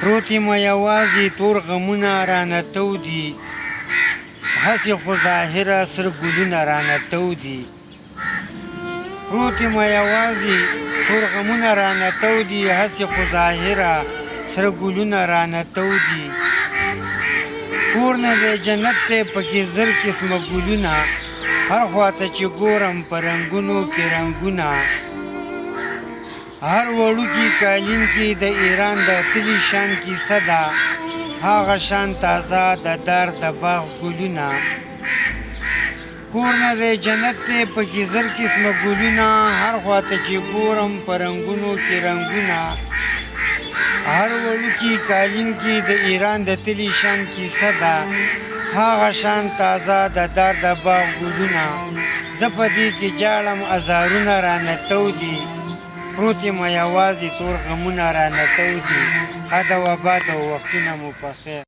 پروت یم یوازې تور غمونه رانه تودي، هسې خو ظاهره سره ګلونه رانه تودي. پروت یم یوازې تور غمونه رانه تودي، هسې خو ظاهره سره ګلونه رانه تودي. کور نه دی جنت دی پکې زر قسمه ګلونه، هر خواته چې ګورم په رنګونو کې رنګونه. هر وړوکي کالین کې د ایران د تلي شان کیسه ده، هغه شان تازه د دار د باغ ګلونه. کور نه دی جنت دی پکې زر قسمه ګلونه، هر خواته چې ګورم په رنګونو کې رنګونه. هر وړوکي کالین کې د ایران د تلي شان کیسه ده، هغه شان تازه د دار د باغ ګلونه. زه په دې کې جاړم ازارونه رانه تودي، پروت یم یوازې تور غمونه رانه تودي. ښه ده وبا ده وختونه مو په خیر.